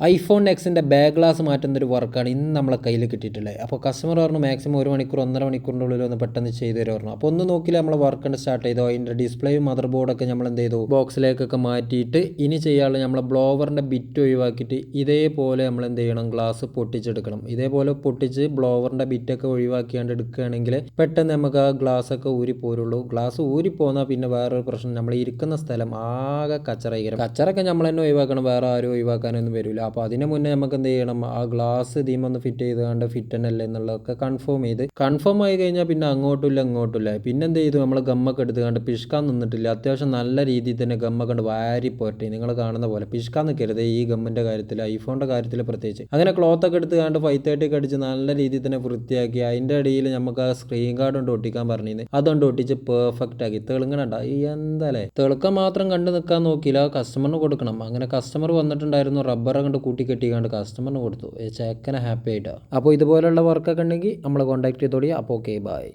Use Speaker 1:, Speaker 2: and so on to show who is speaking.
Speaker 1: IPhone എക്സിൻ്റെ back glass മാറ്റുന്നൊരു വർക്കാണ് ഇന്ന് നമ്മളെ കയ്യിൽ കിട്ടിയിട്ടുള്ളത്. അപ്പോൾ കസ്റ്റമർ പറഞ്ഞു മാക്സിമം 1 മണിക്കൂർ 1.5 മണിക്കൂറിൻ്റെ ഉള്ളിൽ ഒന്ന് പെട്ടെന്ന് ചെയ്ത് തരുമോ പറഞ്ഞു. അപ്പോൾ ഒന്ന് നോക്കിയില്ല നമ്മൾ വർക്ക് സ്റ്റാർട്ട് ചെയ്തു. അതിൻ്റെ ഡിസ്പ്ലേയും മദർ ബോർഡൊക്കെ നമ്മൾ എന്ത് ചെയ്തു, ബോക്സിലേക്കൊക്കെ മാറ്റിയിട്ട് ഇനി ചെയ്യാനുള്ള നമ്മളെ ബ്ലോവറിൻ്റെ ബിറ്റ് ഒഴിവാക്കിയിട്ട് ഇതേപോലെ നമ്മൾ എന്ത് ചെയ്യണം, ഗ്ലാസ് പൊട്ടിച്ചെടുക്കണം. ഇതേപോലെ പൊട്ടിച്ച് ബ്ലോവറിൻ്റെ ബിറ്റൊക്കെ ഒഴിവാക്കിയാണ്ട് എടുക്കുകയാണെങ്കിൽ പെട്ടെന്ന് നമുക്ക് ആ ഗ്ലാസ്സൊക്കെ ഊരി പോരുള്ളൂ. ഗ്ലാസ് ഊരി പോന്നാൽ പിന്നെ വേറൊരു പ്രശ്നം, നമ്മൾ ഇരിക്കുന്ന സ്ഥലം ആകെ കച്ചറൊക്കെ നമ്മൾ തന്നെ ഒഴിവാക്കണം, വേറെ ആരും ഒഴിവാക്കാനൊന്നും വരില്ല. അപ്പോൾ അതിന് മുന്നേ നമുക്ക് എന്ത് ചെയ്യണം, ആ ഗ്ലാസ് ഇതിമൊന്ന് ഫിറ്റ് ചെയ്തുകൊണ്ട് ഫിറ്റ് തന്നെയല്ലേ എന്നുള്ളതൊക്കെ കൺഫേം ആയി കഴിഞ്ഞാൽ പിന്നെ അങ്ങോട്ടില്ല. പിന്നെ എന്ത് ചെയ്തു, നമ്മൾ ഗമ്മൊക്കെ എടുത്തുകൊണ്ട് പിഷ്കാൻ നിന്നിട്ടില്ല. അത്യാവശ്യം നല്ല രീതിയിൽ തന്നെ ഗമ്മൊക്കെ ഉണ്ട് വാരി പോരട്ടെ. നിങ്ങൾ കാണുന്ന പോലെ പിഷ്കാൻ നിൽക്കരുത് ഈ ഗമ്മിൻ്റെ കാര്യത്തിൽ, ഐഫോണിൻ്റെ കാര്യത്തിൽ പ്രത്യേകിച്ച്. അങ്ങനെ ക്ലോത്തൊക്കെ എടുത്തുകൊണ്ട് 530 ഒക്കെ അടിച്ച് നല്ല രീതിയിൽ തന്നെ വൃത്തിയാക്കി. അതിൻ്റെ ഇടയിൽ നമുക്ക് ആ സ്ക്രീൻ ഗാർഡ് കൊണ്ട് ഒട്ടിക്കാൻ പറഞ്ഞിരുന്നു, അതുകൊണ്ട് ഒട്ടിച്ച് പെർഫെക്റ്റ് ആക്കി. തെളുങ്ങണണ്ട എന്താല്ലേ, തെളുക്കം മാത്രം കണ്ടു നിൽക്കാൻ നോക്കിയില്ല, കസ്റ്റമറിന് കൊടുക്കണം. അങ്ങനെ കസ്റ്റമർ വന്നിട്ടുണ്ടായിരുന്നു, റബ്ബറെ കൊണ്ട് കൂട്ടി കെട്ടിക്കാണ്ട് കസ്റ്റമറിന് കൊടുത്തു. ചേക്കനെ ഹാപ്പി ആയിട്ടാണ്. അപ്പോൾ ഇതുപോലുള്ള വർക്കൊക്കെ ഉണ്ടെങ്കിൽ നമ്മളെ കോൺടാക്ട് ചെയ്തോളി. അപ്പോൾ ഓക്കെ, ബൈ.